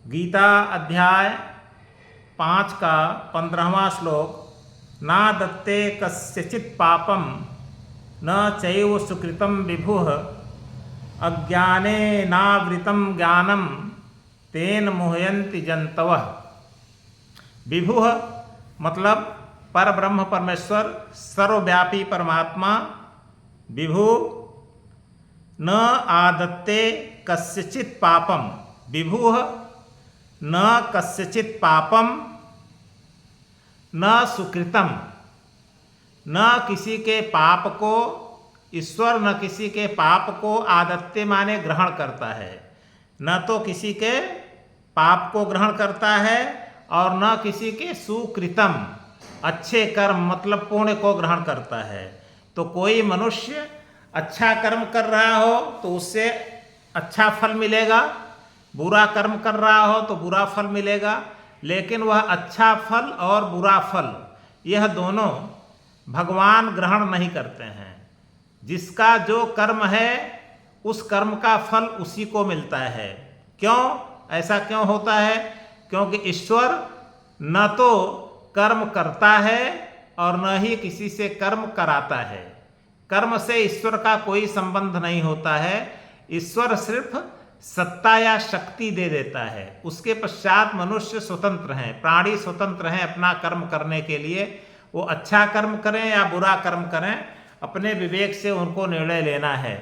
गीता अध्याय 5 का 15वां श्लोक। ना दत्ते कस्यचित् पापं न चैव सुकृतं विभुः अज्ञानेनावृतं ज्ञानं तेन मोहयन्ति जन्तवः। विभुः मतलब परब्रह्म परमेश्वर सर्वव्यापी परमात्मा। विभु न आदत्ते कस्यचित् पापम, विभुः न कस्यचित् पापम न सुकृतम, न किसी के पाप को ईश्वर न किसी के पाप को आदत्ते माने ग्रहण करता है, न तो किसी के पाप को ग्रहण करता है और न किसी के सुकृतम अच्छे कर्म मतलब पुण्य को ग्रहण करता है। तो कोई मनुष्य अच्छा कर्म कर रहा हो तो उससे अच्छा फल मिलेगा, बुरा कर्म कर रहा हो तो बुरा फल मिलेगा, लेकिन वह अच्छा फल और बुरा फल यह दोनों भगवान ग्रहण नहीं करते हैं। जिसका जो कर्म है उस कर्म का फल उसी को मिलता है। क्यों ऐसा क्यों होता है? क्योंकि ईश्वर न तो कर्म करता है और न ही किसी से कर्म कराता है। कर्म से ईश्वर का कोई संबंध नहीं होता है। ईश्वर सिर्फ सत्ता या शक्ति दे देता है। उसके पश्चात मनुष्य स्वतंत्र हैं, प्राणी स्वतंत्र हैं अपना कर्म करने के लिए। वो अच्छा कर्म करें या बुरा कर्म करें, अपने विवेक से उनको निर्णय लेना है।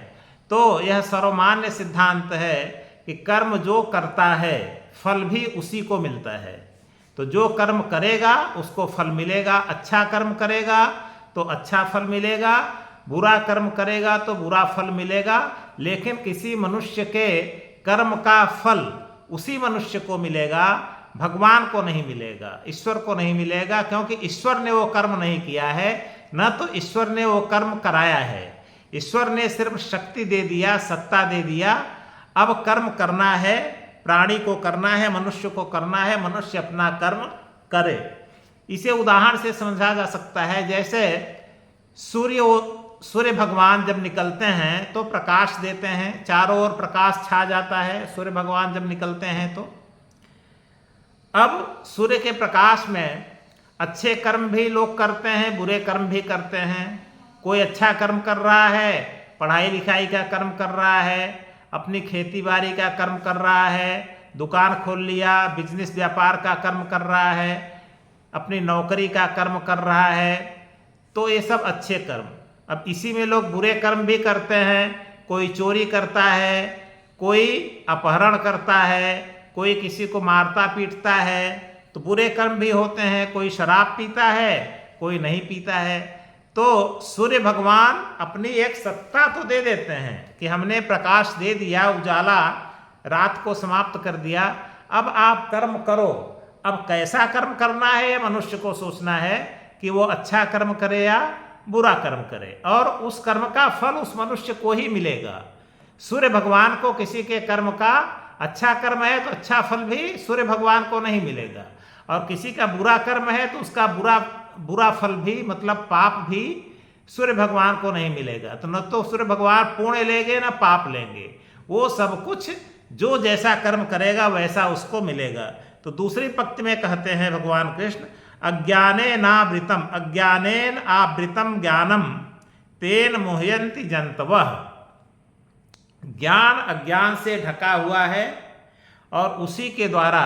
तो यह सर्वमान्य सिद्धांत है कि कर्म जो करता है फल भी उसी को मिलता है। तो जो कर्म करेगा उसको फल मिलेगा। अच्छा कर्म करेगा तो अच्छा फल मिलेगा, बुरा कर्म करेगा तो बुरा फल मिलेगा। लेकिन किसी मनुष्य के कर्म का फल उसी मनुष्य को मिलेगा, भगवान को नहीं मिलेगा, ईश्वर को नहीं मिलेगा। क्योंकि ईश्वर ने वो कर्म नहीं किया है, न तो ईश्वर ने वो कर्म कराया है। ईश्वर ने सिर्फ शक्ति दे दिया, सत्ता दे दिया। अब कर्म करना है, प्राणी को करना है, मनुष्य को करना है, मनुष्य अपना कर्म करे। इसे उदाहरण से समझा जा सकता है। जैसे सूर्य भगवान जब निकलते हैं तो प्रकाश देते हैं, चारों ओर प्रकाश छा जाता है सूर्य भगवान जब निकलते हैं। तो अब सूर्य के प्रकाश में अच्छे कर्म भी लोग करते हैं, बुरे कर्म भी करते हैं। कोई अच्छा कर्म कर रहा है, पढ़ाई लिखाई का कर्म कर रहा है, अपनी खेती बाड़ी का कर्म कर रहा है, दुकान खोल लिया, बिजनेस व्यापार का कर्म कर रहा है, अपनी नौकरी का कर्म कर रहा है। तो ये सब अच्छे कर्म। अब इसी में लोग बुरे कर्म भी करते हैं। कोई चोरी करता है, कोई अपहरण करता है, कोई किसी को मारता पीटता है, तो बुरे कर्म भी होते हैं। कोई शराब पीता है, कोई नहीं पीता है। तो सूर्य भगवान अपनी एक सत्ता तो दे देते हैं कि हमने प्रकाश दे दिया, उजाला रात को समाप्त कर दिया, अब आप कर्म करो। अब कैसा कर्म करना है ये मनुष्य को सोचना है कि वो अच्छा कर्म करे या बुरा कर्म करे, और उस कर्म का फल उस मनुष्य को ही मिलेगा। सूर्य भगवान को किसी के कर्म का अच्छा कर्म है तो अच्छा फल भी सूर्य भगवान को नहीं मिलेगा, और किसी का बुरा कर्म है तो उसका बुरा फल भी मतलब पाप भी सूर्य भगवान को नहीं मिलेगा। तो न तो सूर्य भगवान पुण्य लेंगे न पाप लेंगे। वो सब कुछ जो जैसा कर्म करेगा वैसा उसको मिलेगा। तो दूसरी पंक्ति में कहते हैं भगवान कृष्ण, अज्ञानेनावृतम अज्ञानेन आवृतम ज्ञानम तेन मोहयन्ति जन्तवः। ज्ञान अज्ञान से ढका हुआ है और उसी के द्वारा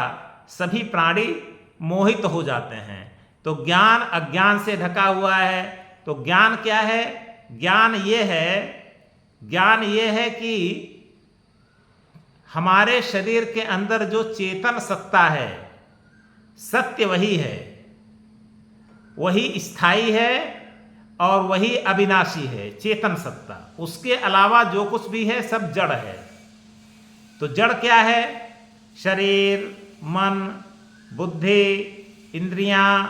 सभी प्राणी मोहित हो जाते हैं। तो ज्ञान अज्ञान से ढका हुआ है। तो ज्ञान क्या है? ज्ञान ये है कि हमारे शरीर के अंदर जो चेतन सत्ता है, सत्य वही है, वही स्थायी है और वही अविनाशी है, चेतन सत्ता। उसके अलावा जो कुछ भी है सब जड़ है। तो जड़ क्या है? शरीर, मन, बुद्धि, इंद्रियां,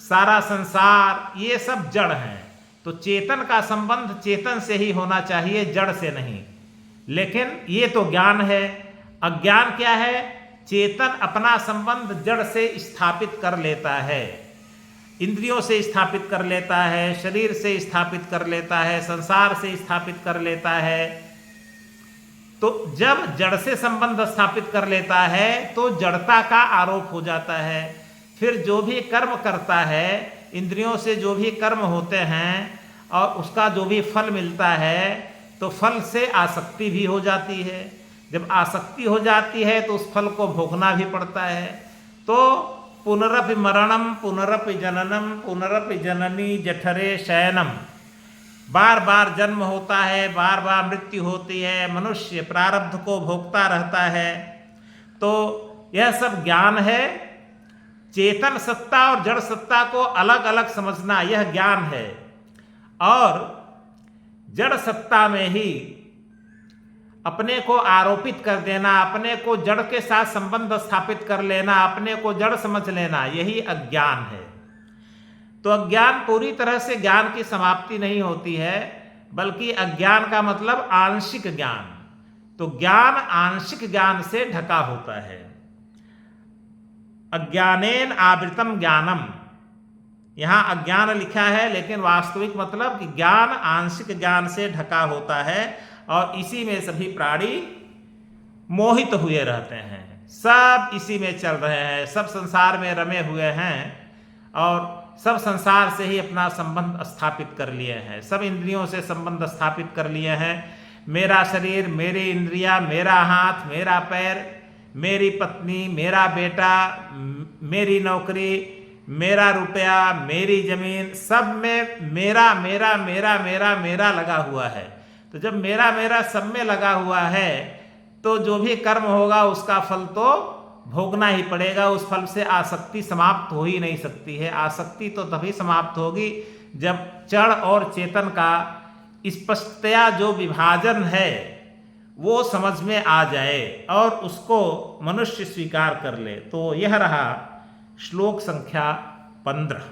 सारा संसार, ये सब जड़ हैं। तो चेतन का संबंध चेतन से ही होना चाहिए, जड़ से नहीं। लेकिन ये तो ज्ञान है। अज्ञान क्या है? चेतन अपना संबंध जड़ से स्थापित कर लेता है, इंद्रियों से स्थापित कर लेता है, शरीर से स्थापित कर लेता है, संसार से स्थापित कर लेता है। तो जब जड़ से संबंध स्थापित कर लेता है तो जड़ता का आरोप हो जाता है। फिर जो भी कर्म करता है, इंद्रियों से जो भी कर्म होते हैं और उसका जो भी फल मिलता है, तो फल से आसक्ति भी हो जाती है। जब आसक्ति हो जाती है तो उस फल को भोगना भी पड़ता है। तो पुनरपि मरणम पुनरपि जननम पुनरपि जननी जठरे शयनम, बार बार जन्म होता है, बार बार मृत्यु होती है, मनुष्य प्रारब्ध को भोगता रहता है। तो यह सब ज्ञान है। चेतन सत्ता और जड़ सत्ता को अलग अलग समझना यह ज्ञान है। और जड़ सत्ता में ही अपने को आरोपित कर देना, अपने को जड़ के साथ संबंध स्थापित कर लेना, अपने को जड़ समझ लेना, यही अज्ञान है। तो अज्ञान पूरी तरह से ज्ञान की समाप्ति नहीं होती है, बल्कि अज्ञान का मतलब आंशिक ज्ञान। तो ज्ञान आंशिक ज्ञान से ढका होता है। अज्ञानेन आवृतम ज्ञानम, यहाँ अज्ञान लिखा है लेकिन वास्तविक मतलब कि ज्ञान आंशिक ज्ञान से ढका होता है और इसी में सभी प्राणी मोहित हुए रहते हैं। सब इसी में चल रहे हैं, सब संसार में रमे हुए हैं और सब संसार से ही अपना संबंध स्थापित कर लिए हैं, सब इंद्रियों से संबंध स्थापित कर लिए हैं। मेरा शरीर, मेरी इंद्रियां, मेरा हाथ, मेरा पैर, मेरी पत्नी, मेरा बेटा, मेरी नौकरी, मेरा रुपया, मेरी जमीन, सब में मेरा मेरा मेरा मेरा मेरा लगा हुआ है। तो जब मेरा मेरा सब में लगा हुआ है तो जो भी कर्म होगा उसका फल तो भोगना ही पड़ेगा। उस फल से आसक्ति समाप्त हो ही नहीं सकती है। आसक्ति तो तभी समाप्त होगी जब जड़ और चेतन का स्पष्टतया जो विभाजन है वो समझ में आ जाए और उसको मनुष्य स्वीकार कर ले। तो यह रहा श्लोक संख्या 15।